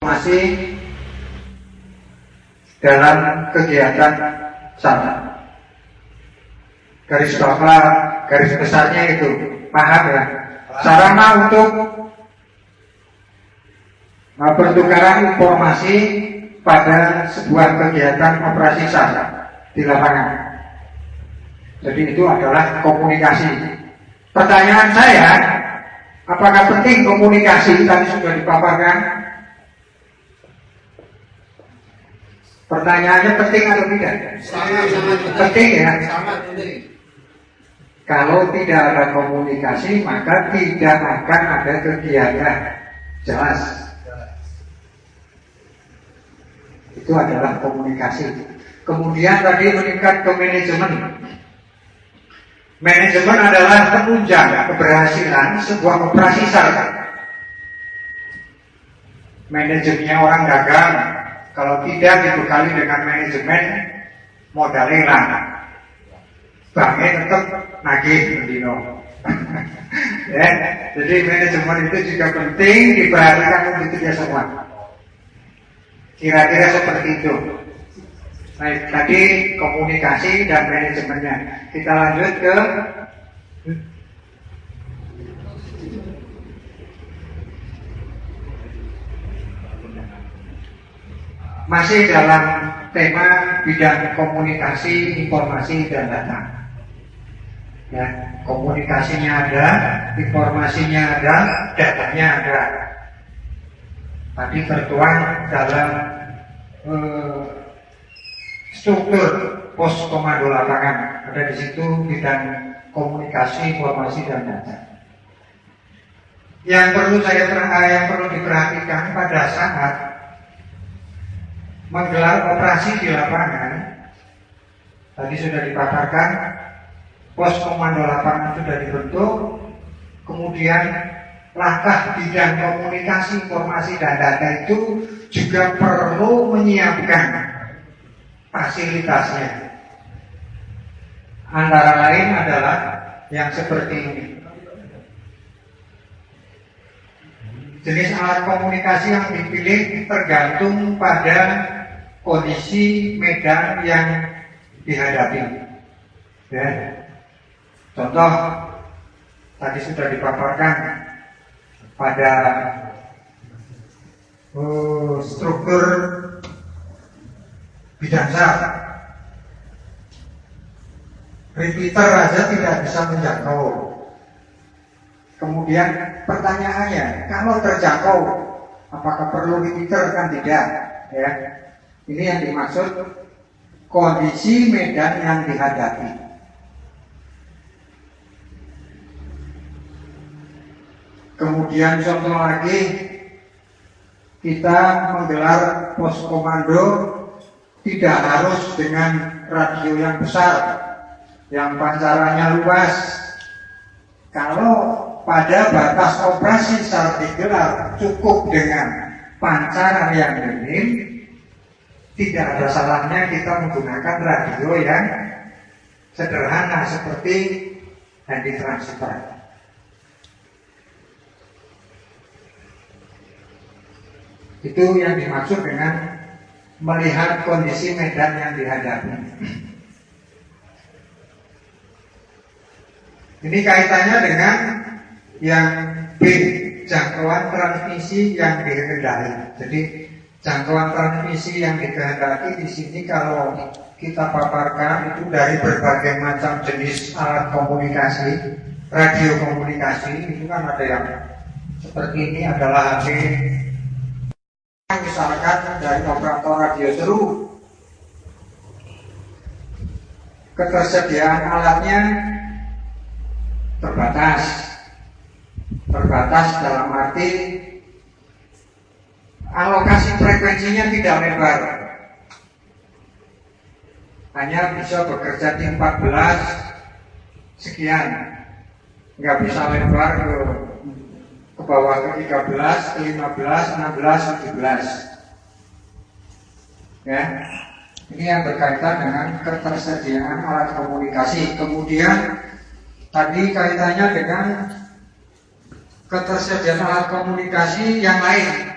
masih dalam kegiatan sana. Garis bawah, garis besarnya itu paham ya. Sarana untuk pertukaran informasi pada sebuah kegiatan operasi SAR di lapangan. Jadi itu adalah komunikasi. Pertanyaan saya, apakah penting komunikasi? Tadi sudah dipaparkan. Pertanyaannya penting atau tidak? Sangat penting ya. Sangat penting. Kalau tidak ada komunikasi, maka tidak akan ada kegiatan. Jelas. Itu adalah komunikasi. Kemudian tadi meningkat ke manajemen. Manajemen adalah penunjang keberhasilan sebuah operasi SAR. Manajemennya orang dagang, kalau tidak dibekali dengan manajemen, modalnya hilang. Banknya tetap nagih mendino. Ya, jadi manajemen itu juga penting diperhatikan untuk kita semua. Kira-kira seperti itu. Baik, tadi komunikasi dan manajemennya. Kita lanjut ke masih dalam tema bidang komunikasi, informasi, dan data. Ya, komunikasinya ada, informasinya ada, datanya ada. Tadi tertuang dalam struktur pos komando lapangan. Ada di situ bidang komunikasi, informasi, dan data. Yang perlu diperhatikan pada saat menggelar operasi di lapangan, tadi sudah dipaparkan, pos komando lapangan sudah dibentuk, kemudian langkah bidang komunikasi, informasi, dan data itu juga perlu menyiapkan fasilitasnya. Antara lain adalah yang seperti ini. Jenis alat komunikasi yang dipilih tergantung pada kondisi medan yang dihadapi. Ya. Contoh tadi sudah dipaparkan pada struktur bidang SAR. Repeater aja tidak bisa menjangkau. Kemudian pertanyaannya, kalau terjangkau, apakah perlu repeater? Kan tidak. Ya. Ini yang dimaksud kondisi medan yang dihadapi. Kemudian contoh lagi, kita menggelar pos komando tidak harus dengan radio yang besar, yang pancarannya luas. Kalau pada batas operasi SAR digelar cukup dengan pancaran yang minim, tidak ada salahnya kita menggunakan radio yang sederhana seperti handy transceiver. Itu yang dimaksud dengan melihat kondisi medan yang dihadapi. Ini kaitannya dengan yang B, jangkauan transmisi yang dikehendaki. Jadi jangkauan transmisi yang dikehendaki di sini kalau kita paparkan itu dari berbagai macam jenis alat komunikasi, radio komunikasi. Itu kan ada yang seperti ini adalah HP. Misalkan dari operator radio seru, ketersediaan alatnya terbatas dalam arti alokasi frekuensinya tidak lebar, hanya bisa bekerja di 14 sekian, nggak bisa lebar ke bawah ke 13, ke 15, 16, 17. Ya, ini yang berkaitan dengan ketersediaan alat komunikasi. Kemudian tadi kaitannya dengan ketersediaan alat komunikasi yang lain.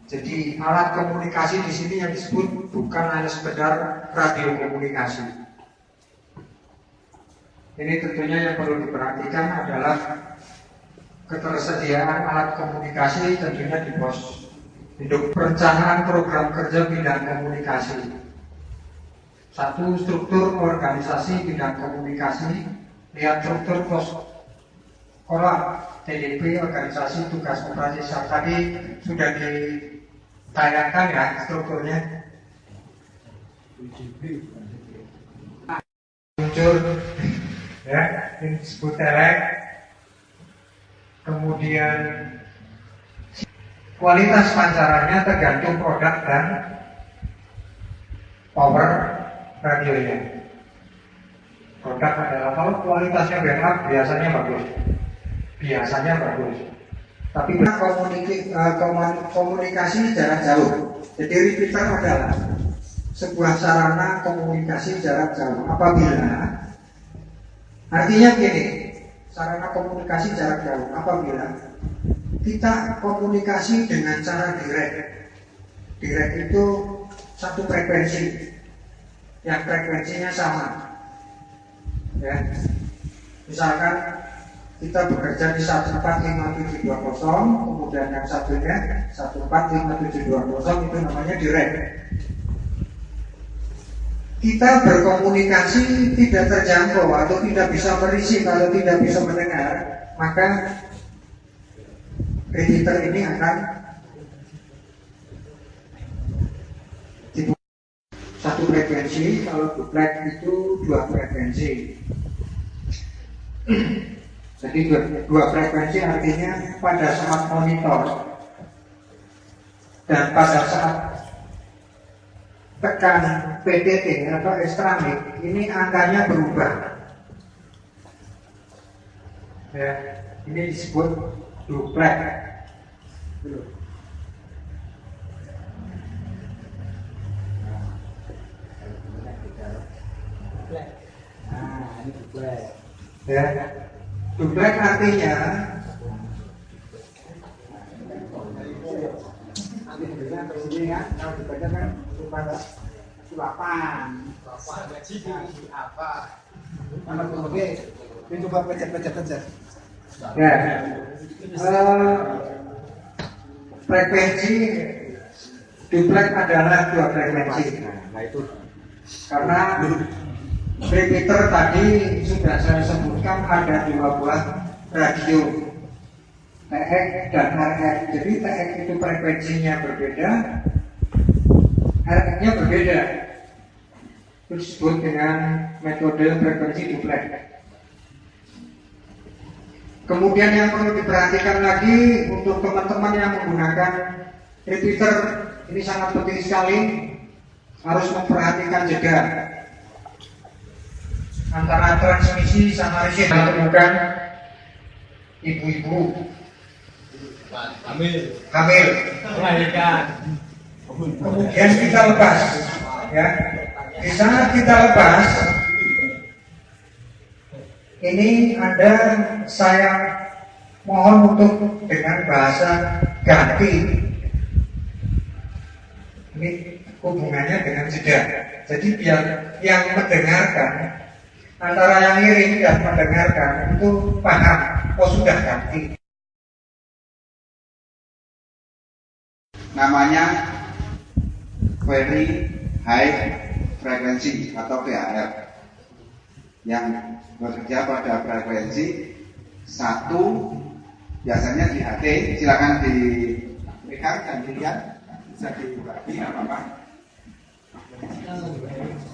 Jadi alat komunikasi di sini yang disebut bukan hanya sekedar radio komunikasi. Ini tentunya yang perlu diperhatikan adalah ketersediaan alat komunikasi tentunya di pos induk. Perencanaan program kerja bidang komunikasi. Satu, struktur organisasi bidang komunikasi. Lihat struktur pos sekolah TDP, organisasi tugas operasi saat tadi sudah ditayangkan ya strukturnya. Muncul ya, ini disebut telek. Kemudian kualitas pancarannya tergantung produk dan power radionya. Produk adalah kalau kualitasnya backup biasanya bagus. Tapi komunikasi jarak jauh. Jadi repeater adalah sebuah sarana komunikasi jarak jauh. Apabila artinya gini, sarana komunikasi jarak jauh apabila kita komunikasi dengan cara direct. Direct itu satu frekuensi yang frekuensinya sama. Ya. Misalkan kita bekerja di 145.720, kemudian yang satunya 145.720, itu namanya direct. Kita berkomunikasi tidak terjangkau atau tidak bisa merisi kalau tidak bisa mendengar, maka repeater ini akan satu frekuensi. Kalau duplex itu dua frekuensi. Jadi dua frekuensi artinya pada saat monitor dan pada saat tekan PTT atau ekstramik, ini angkanya berubah. Ya, ini disebut duplex. Nah, ini duplex. Ya, duplex artinya ini ya, kalau dibaca kan pada sulapan apa? Mana oke, ini coba baca. Ya, frekuensi duplex adalah dua frekuensi. Nah itu karena repeater tadi sudah saya sebutkan ada dua buah radio, TX dan RX. Jadi TX itu frekuensinya berbeda, RX-nya berbeda. Itu disebut dengan metode frekuensi duplex. Kemudian yang perlu diperhatikan lagi untuk teman-teman yang menggunakan repeater, ini sangat penting sekali, harus memperhatikan jeda antara transmisi sama receive. Temukan ibu-ibu hamil melahirkan, kemudian kita lepas, ya. Di saat kita lepas, ini saya mohon untuk dengan bahasa ganti. Ini hubungannya dengan jeda. Jadi biar yang mendengarkan, antara yang ngirim dan mendengarkan itu paham, oh sudah ganti. Namanya very high frequency atau VHF yang bekerja pada frekuensi 1, biasanya di HT. Silakan dilihat dan dilihat, bisa dibagi apa-apa.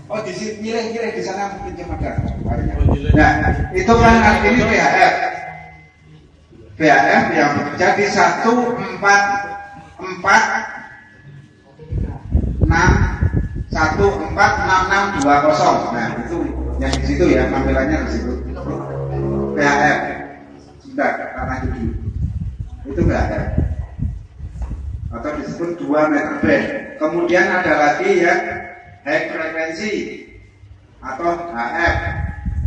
Oh, di sini milih di sana mungkin cuma ada. Nah, itu kan artinya VHF. VHF yang bekerja di 1466620. Nah, itu yang di situ ya, tampilannya di situ. VHF. Sudah karena itu VHF. Atau disebut 2 meter band. Kemudian ada lagi yang high frekuensi atau HF.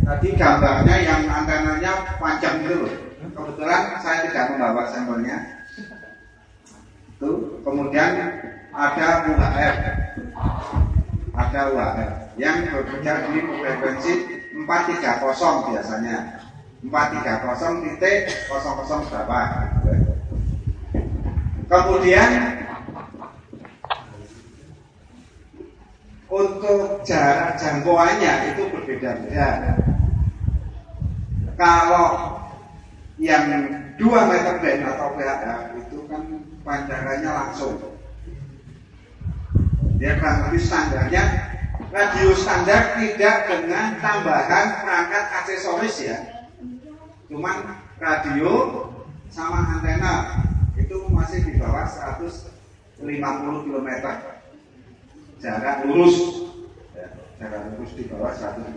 Tadi gambarnya yang antenanya panjang itu loh. kebetulan saya tidak membawa sampelnya. Tuh, kemudian ada UHF, yang bekerja di frekuensi 430 biasanya, 430.00 berapa. Kemudian untuk jarak jangkauannya itu berbeda-beda. Kalau yang 2 meter band atau PHF itu kan pancarannya langsung. Dia kurang lebih standarnya radio standar, tidak dengan tambahan perangkat aksesoris ya. Cuman radio sama antena itu masih di bawah 150 km jarak lurus ya, jarak lurus di bawah 150.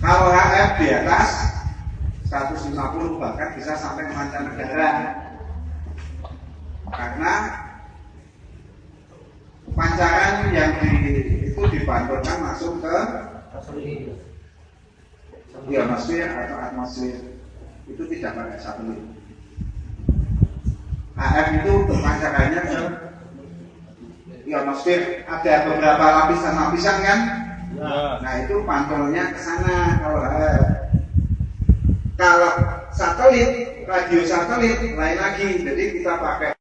Kalau HF di atas 150 bahkan bisa sampai mancanegara, karena pancaran yang itu dipantulkan masuk ke ionosfer atau atmosfer, itu tidak pakai satelit. HF itu pancarannya ke ionosfer, ada beberapa lapisan-lapisan kan? Nah itu pantulnya ke sana kalau HF. Kalau satelit, radio satelit lain lagi, jadi kita pakai